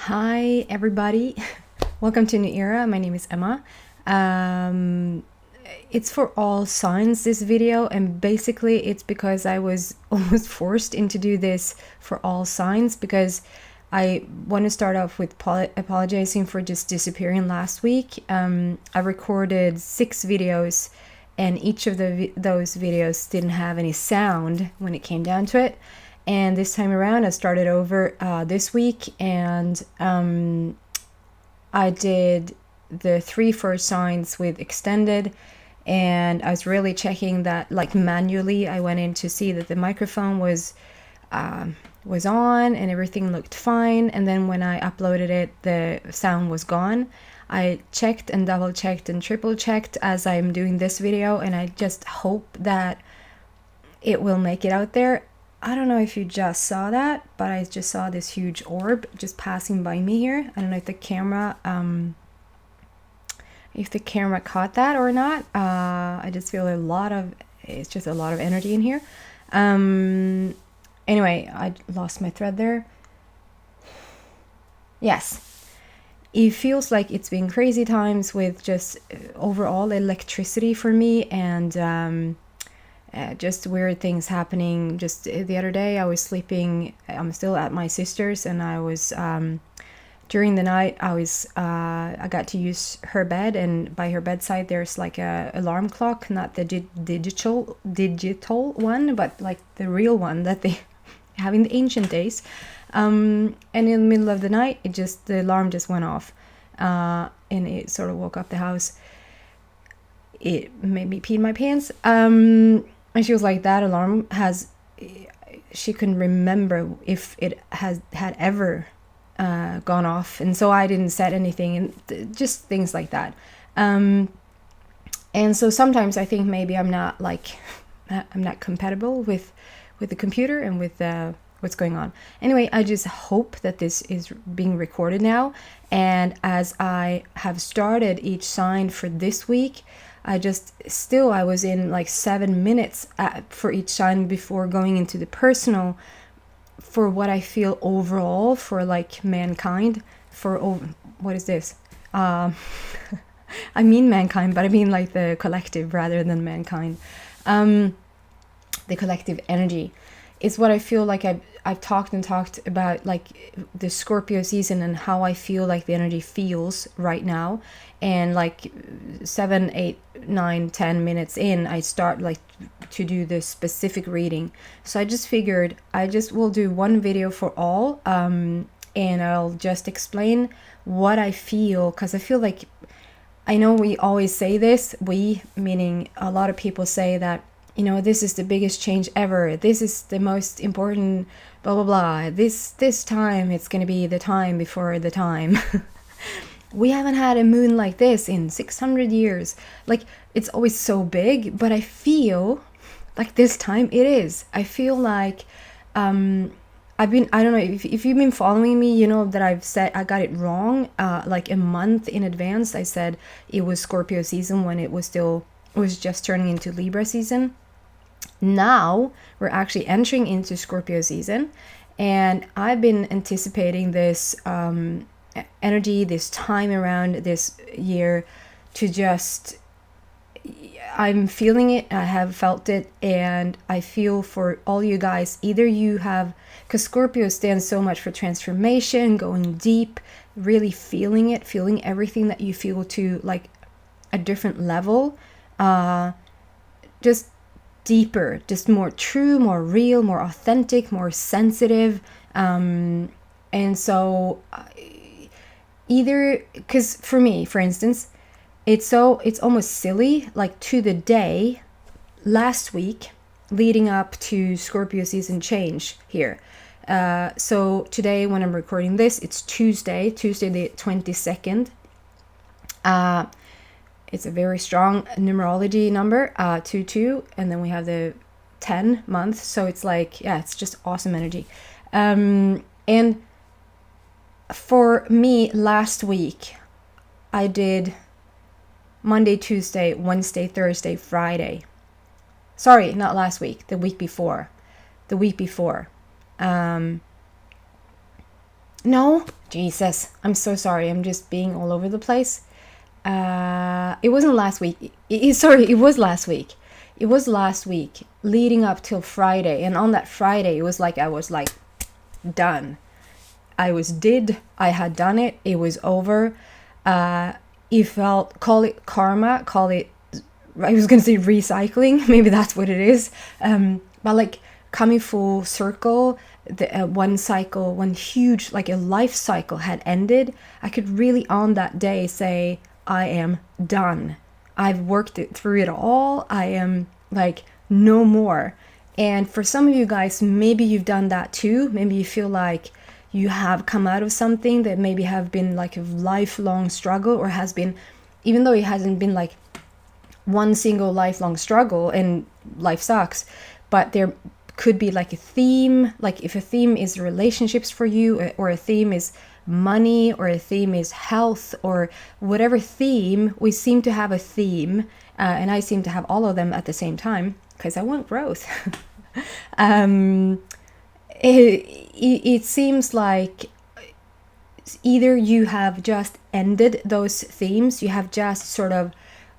Hi, everybody. Welcome to New Era. My name is Emma. It's for all signs, this video, and basically it's because I was almost forced into do this for all signs because I want to start off with apologizing for just disappearing last week. I recorded 6 videos and each of those videos didn't have any sound when it came down to it. And this time around, I started over this week, and I did the 3 first signs with extended, and I was really checking that, like manually. I went in to see that the microphone was on and everything looked fine. And then when I uploaded it, the sound was gone. I checked and double checked and triple checked as I'm doing this video, and I just hope that it will make it out there. I don't know if you just saw that, but I just saw this huge orb just passing by me here. I don't know if the camera caught that or not. I just feel it's just a lot of energy in here. Anyway, I lost my thread there. Yes. It feels like it's been crazy times with just overall electricity for me, and just weird things happening. Just the other day I was sleeping, I'm still at my sister's, and I was during the night I got to use her bed, and by her bedside there's like a alarm clock, not the digital one, but like the real one that they have in the ancient days. And in the middle of the night the alarm just went off, and it sort of woke up the house. It made me pee in my pants. And she was like, that alarm she couldn't remember if it had ever gone off. And so I didn't set anything, and just things like that. And so sometimes I think maybe I'm not compatible with the computer and with what's going on. Anyway, I just hope that this is being recorded now. And as I have started each sign for this week, I was in like 7 minutes for each sign before going into the personal for what I feel overall for like mankind. What is this? I mean mankind, but I mean like the collective rather than mankind. The collective energy. It's what I feel like I've talked about, like the Scorpio season and how I feel like the energy feels right now. And like 7, 8, 9, 10 minutes in, I start like to do the specific reading. So I just figured I just will do one video for all, and I'll just explain what I feel, because I feel like, I know we always say this, we meaning a lot of people say that, you know, this is the biggest change ever, this is the most important blah blah blah, this time it's going to be the time before the time. We haven't had a moon like this in 600 years. Like, it's always so big, but I feel like this time it is. I feel like I don't know if you've been following me, you know that I've said I got it wrong like a month in advance. I said it was Scorpio season when it was just turning into Libra season. Now we're actually entering into Scorpio season, and I've been anticipating this energy, this time around this year, to just, I'm feeling it, I have felt it, and I feel for all you guys, either you have, because Scorpio stands so much for transformation, going deep, really feeling it, feeling everything that you feel to like a different level, just deeper, just more true, more real, more authentic, more sensitive, and so either, because for me, for instance, it's almost silly, like to the day last week leading up to Scorpio season change here. So today when I'm recording this, it's Tuesday the 22nd. It's a very strong numerology number, 22, and then we have the 10 month, so it's like, yeah, it's just awesome energy. And for me, last week, I did Monday, Tuesday, Wednesday, Thursday, Friday. Sorry, not last week, the week before. No, Jesus, I'm so sorry. I'm just being all over the place. It wasn't last week. Sorry, it was last week. It was last week, leading up till Friday. And on that Friday, it was like I was like done. I had done it. It was over. It felt, call it karma, call it, I was going to say recycling. Maybe that's what it is. But like coming full circle, one cycle, one huge, like a life cycle had ended. I could really on that day say, I am done. I've worked it through it all. I am like no more. And for some of you guys, maybe you've done that too. Maybe you feel like you have come out of something that maybe have been like a lifelong struggle, or has been, even though it hasn't been like one single lifelong struggle and life sucks, but there could be like a theme, like if a theme is relationships for you, or a theme is money, or a theme is health, or whatever theme, we seem to have a theme, and I seem to have all of them at the same time because I want growth. It seems like either you have just ended those themes, you have just sort of,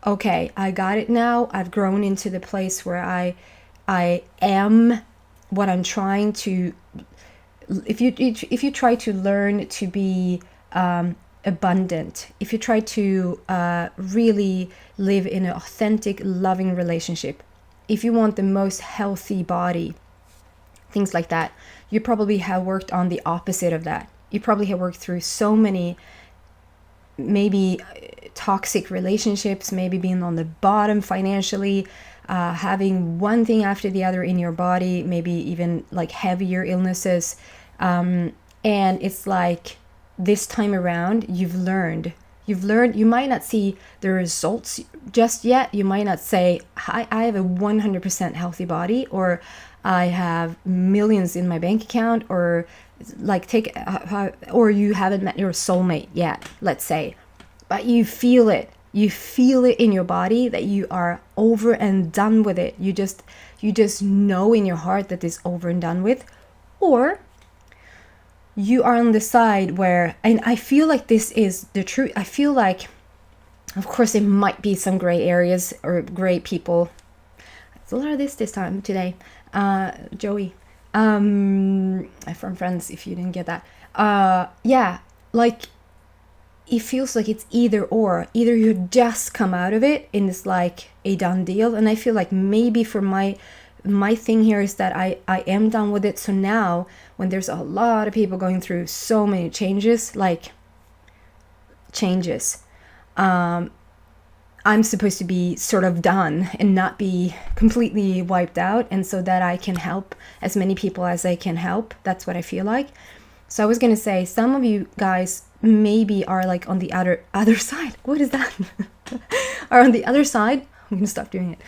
okay, I got it now, I've grown into the place where I am what I'm trying to. If you try to learn to be abundant, if you try to really live in an authentic, loving relationship, if you want the most healthy body, things like that, you probably have worked on the opposite of that. You probably have worked through so many maybe toxic relationships, maybe being on the bottom financially, having one thing after the other in your body, maybe even like heavier illnesses. And it's like this time around, you've learned, you might not see the results just yet. You might not say, I have a 100% healthy body, or I have millions in my bank account, or like or you haven't met your soulmate yet, let's say, but you feel it in your body that you are over and done with it. You just know in your heart that it's over and done with. Or you are on the side where, and I feel like this is the truth, I feel like, of course there might be some gray areas or gray people. It's a lot of this time today. Joey, from Friends, if you didn't get that. Yeah, like it feels like it's either or. Either you just come out of it and it's like a done deal. And I feel like maybe for my thing here is that I am done with it. So now when there's a lot of people going through so many changes, I'm supposed to be sort of done and not be completely wiped out, and so that I can help as many people as I can help. That's what I feel like. So I was going to say, some of you guys maybe are like on the other side. What is that? Are on the other side. I'm going to stop doing it.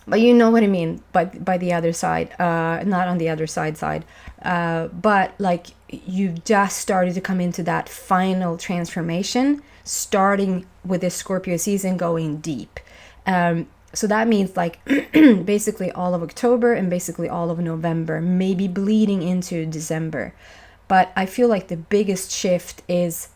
But you know what I mean by the other side, not on the other side. But like you've just started to come into that final transformation, starting with this Scorpio season going deep. So that means like basically all of October and basically all of November, maybe bleeding into December. But I feel like the biggest shift is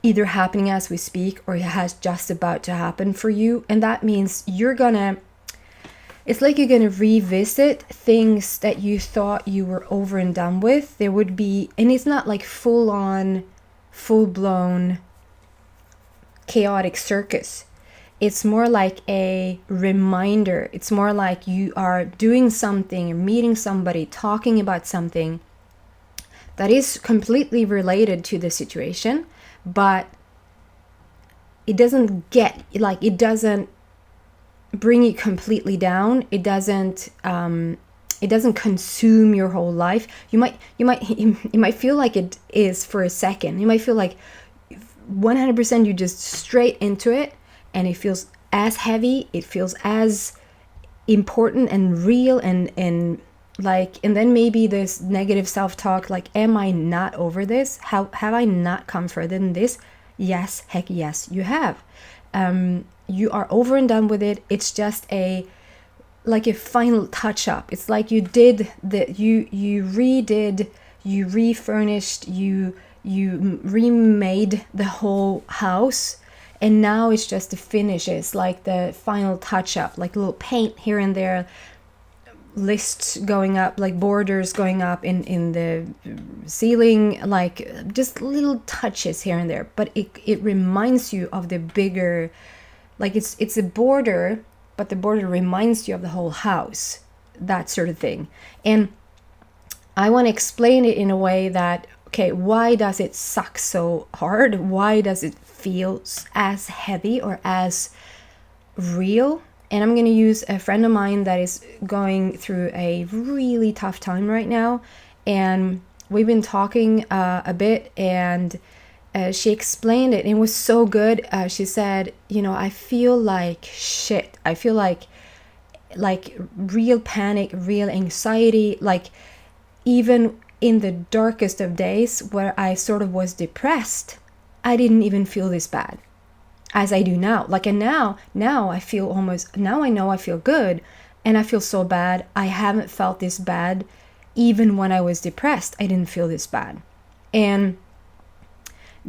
either happening as we speak, or it has just about to happen for you. And that means it's like you're gonna revisit things that you thought you were over and done with. There would be, and it's not like full-blown chaotic circus. It's more like a reminder. It's more like you are doing something, or meeting somebody, talking about something that is completely related to the situation, but it doesn't bring you completely down. It doesn't consume your whole life. You might feel like it is for a second. You might feel like 100% you just straight into it, and it feels as heavy, it feels as important and real, and then maybe this negative self-talk, like, am I not over this? Have I not come further than this? Yes, heck yes, you have. You are over and done with it. It's just a final touch up. It's like you redid you refurnished, you remade the whole house, and now it's just the finishes, like the final touch up, like a little paint here and there, lists going up, like borders going up in the ceiling, like just little touches here and there, but it reminds you of the bigger, like it's a border, but the border reminds you of the whole house, that sort of thing. And I want to explain it in a way that, okay, why does it suck so hard? Why does it feel as heavy or as real? And I'm going to use a friend of mine that is going through a really tough time right now. And we've been talking a bit, and she explained it. And it was so good. She said, you know, I feel like shit. I feel like real panic, real anxiety. Like even in the darkest of days where I sort of was depressed, I didn't even feel this bad as I do now. Like, and now I feel almost, now I know I feel good, and I feel so bad. I haven't felt this bad. Even when I was depressed, I didn't feel this bad. And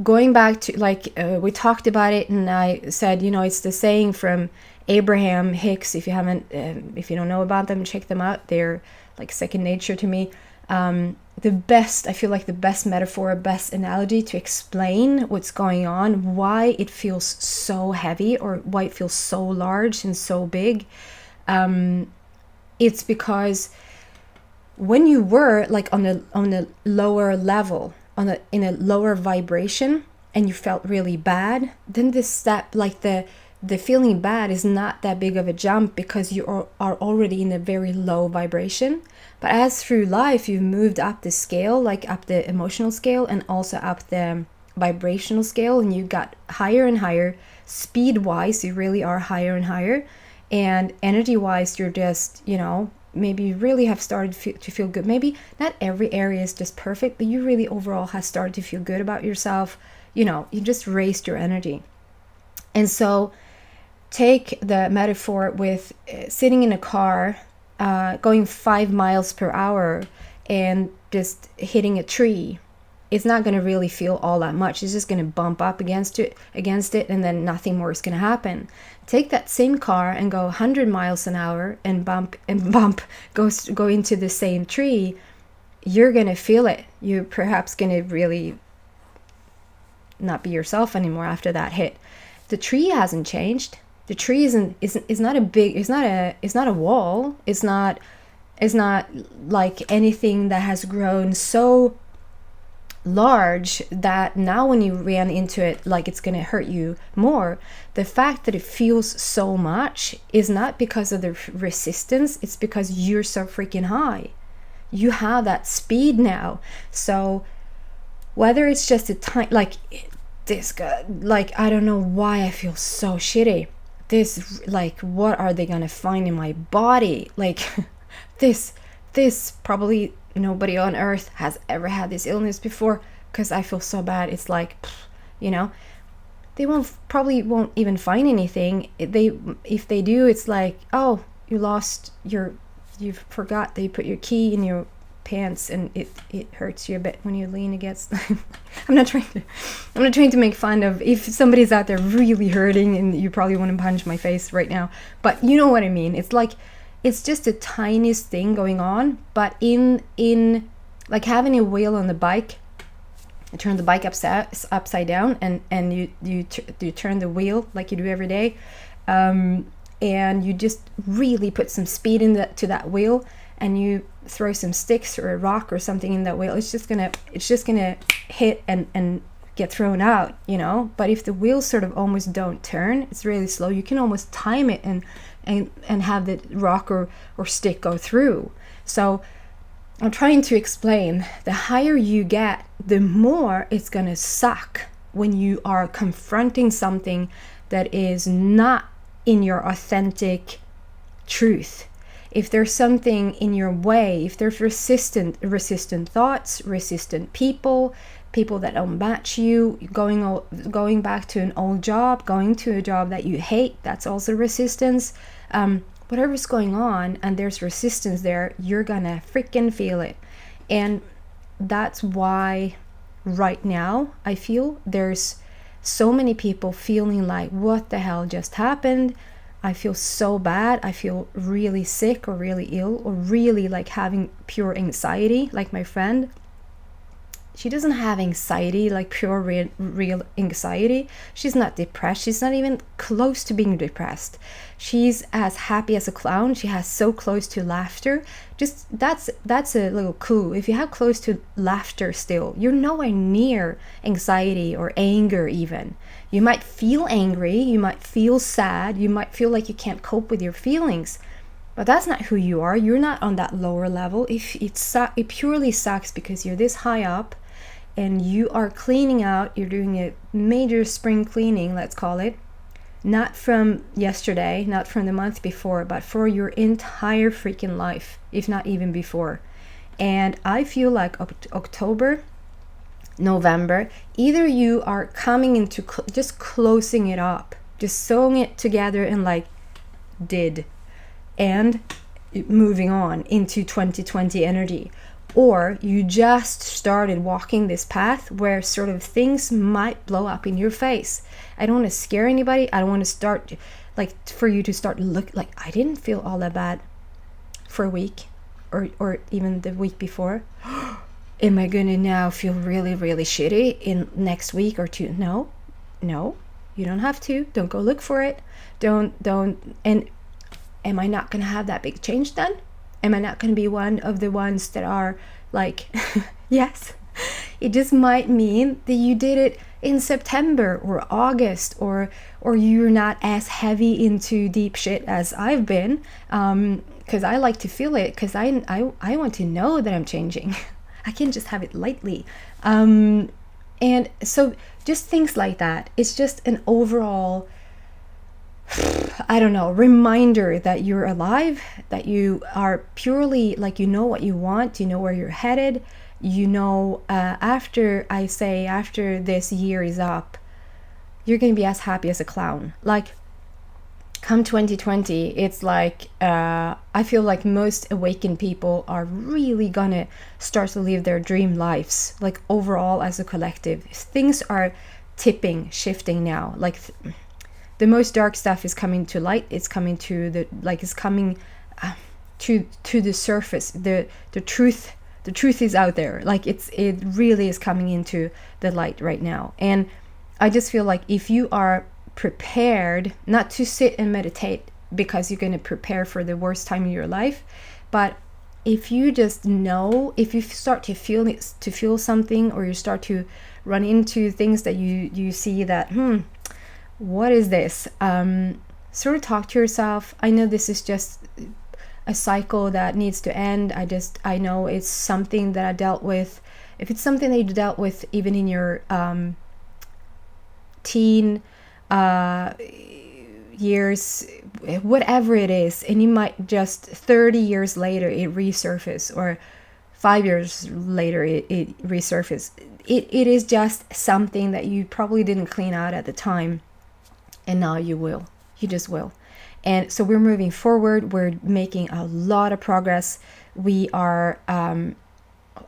going back to, like, we talked about it, and I said, you know, it's the saying from Abraham Hicks. If you haven't, if you don't know about them, check them out. They're like second nature to me. I feel like the best metaphor, best analogy to explain what's going on, why it feels so heavy, or why it feels so large and so big. It's because when you were like on a lower level, in a lower vibration, and you felt really bad, then this step, like the feeling bad is not that big of a jump, because you are already in a very low vibration. But as through life you've moved up the scale, like up the emotional scale and also up the vibrational scale, and you got higher and higher. Speed wise, you really are higher and higher, and energy wise, you're just, you know, maybe you really have started to feel good. Maybe not every area is just perfect, but you really overall have started to feel good about yourself. You know, you just raised your energy. And so take the metaphor with sitting in a car, going 5 miles per hour and just hitting a tree. It's not going to really feel all that much. It's just going to bump up against it, and then nothing more is going to happen. Take that same car and go 100 miles an hour and bump, go into the same tree. You're going to feel it. You're perhaps going to really not be yourself anymore after that hit. The tree hasn't changed. The tree is not a wall. It's not like anything that has grown so large that now when you ran into it, like it's going to hurt you more. The fact that it feels so much is not because of the resistance. It's because you're so freaking high. You have that speed now. So whether it's just a time, like this guy, like I don't know why I feel so shitty. This, like, what are they gonna find in my body? Like, this probably nobody on earth has ever had this illness before, because I feel so bad. It's like, you know, they probably won't even find anything. If they do, it's like, oh, you forgot that you put your key in your pants, and it hurts you a bit when you lean against. I'm not trying to make fun of if somebody's out there really hurting, and you probably want to punch my face right now, but you know what I mean. It's like, it's just the tiniest thing going on, but in like having a wheel on the bike, you turn the bike upside down, and you turn the wheel like you do every day, and you just really put some speed to that wheel, and you throw some sticks or a rock or something in that wheel. It's just gonna hit and get thrown out, you know. But if the wheels sort of almost don't turn, it's really slow, you can almost time it and have the rock or stick go through. So I'm trying to explain, the higher you get, the more it's gonna suck when you are confronting something that is not in your authentic truth. If there's something in your way, if there's resistant thoughts, resistant people that don't match you, going back to an old job, going to a job that you hate, that's also resistance. Whatever's going on and there's resistance there, you're gonna freaking feel it. And that's why right now I feel there's so many people feeling like, what the hell just happened? I feel so bad. I feel really sick or really ill or really like having pure anxiety. Like my friend, she doesn't have anxiety, like pure real anxiety. She's not depressed. She's not even close to being depressed. She's as happy as a clown. She has so close to laughter. Just that's a little clue. If you have close to laughter still, you're nowhere near anxiety or anger even. You might feel angry, you might feel sad, you might feel like you can't cope with your feelings. But that's not who you are. You're not on that lower level. If it purely sucks because you're this high up and you are cleaning out, you're doing a major spring cleaning, let's call it, not from yesterday, not from the month before, but for your entire freaking life, if not even before. And I feel like October, November, either you are coming into just closing it up, just sewing it together and like and moving on into 2020 energy, or you just started walking this path where sort of things might blow up in your face. I don't want to scare anybody. I don't want to start like for you to start look like I didn't feel all that bad for a week or even the week before. Am I gonna now feel really, really shitty in next week or two? No, you don't have to. Don't go look for it. Don't. And am I not gonna have that big change then? Am I not gonna be one of the ones that are like, yes? It just might mean that you did it in September or August, or you're not as heavy into deep shit as I've been, because I like to feel it, because I want to know that I'm changing. I can't just have it lightly. And so just things like that. It's just an overall, I don't know, reminder that you're alive, that you are purely like, you know what you want, you know where you're headed, you know, after this year is up, you're going to be as happy as a clown. Like, come 2020, it's like, I feel like most awakened people are really gonna start to live their dream lives, like overall as a collective. Things are shifting now. Like the most dark stuff is coming to light. It's coming to to the surface. The truth is out there. Like it really is coming into the light right now. And I just feel like if you are prepared, not to sit and meditate because you're going to prepare for the worst time of your life, but if you just know, if you start to feel something, or you start to run into things that you see that what is this, sort of talk to yourself. I know this is just a cycle that needs to end. I know it's something that I dealt with. If it's something that you dealt with even in your teen years, whatever it is, and you might just 30 years later it resurface, or 5 years later it resurface. It is just something that you probably didn't clean out at the time, and now you just will. And so we're moving forward. We're making a lot of progress. We are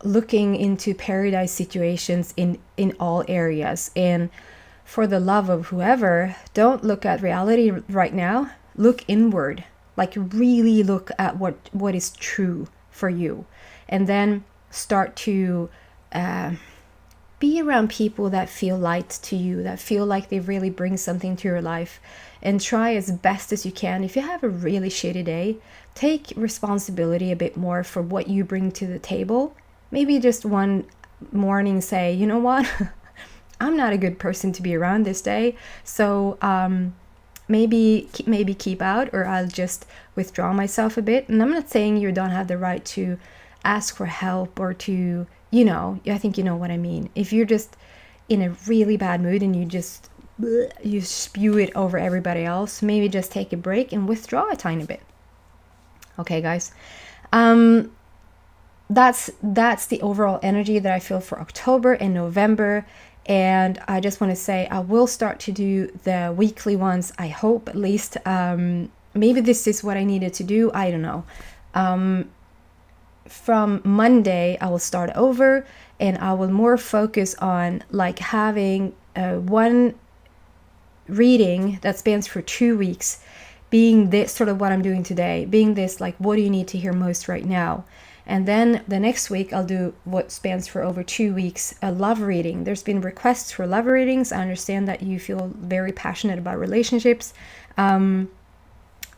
looking into paradise situations in all areas. And for the love of whoever, don't look at reality right now. Look inward. Like really look at what is true for you. And then start to be around people that feel light to you, that feel like they really bring something to your life. And try as best as you can. If you have a really shitty day, take responsibility a bit more for what you bring to the table. Maybe just one morning say, you know what? I'm not a good person to be around this day, so maybe keep out, or I'll just withdraw myself a bit. And I'm not saying you don't have the right to ask for help or to, I think you know what I mean. If you're just in a really bad mood and you spew it over everybody else, maybe just take a break and withdraw a tiny bit. Okay, guys. That's the overall energy that I feel for October and November. And I just want to say I will start to do the weekly ones, I hope, at least. Maybe this is what I needed to do, I don't know. From Monday I will start over, and I will more focus on like having one reading that spans for 2 weeks, being this sort of what I'm doing today, being this like, what do you need to hear most right now? And then the next week I'll do what spans for over 2 weeks, a love reading. There's been requests for love readings. I understand that you feel very passionate about relationships. I'm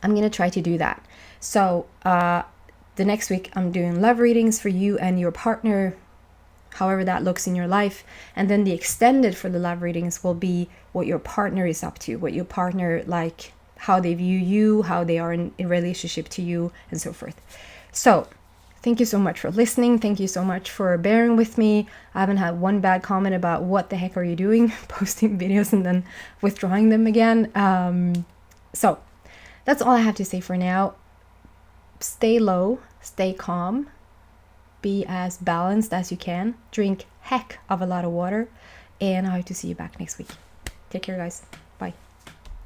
gonna try to do that. So the next week I'm doing love readings for you and your partner, however that looks in your life. And then the extended for the love readings will be what your partner is up to, what your partner, like how they view you, how they are in relationship to you, and so forth. So thank you so much for listening. Thank you so much for bearing with me. I haven't had one bad comment about what the heck are you doing, posting videos and then withdrawing them again. So that's all I have to say for now. Stay low, stay calm, be as balanced as you can, drink heck of a lot of water, and I hope to see you back next week. Take care, guys. Bye.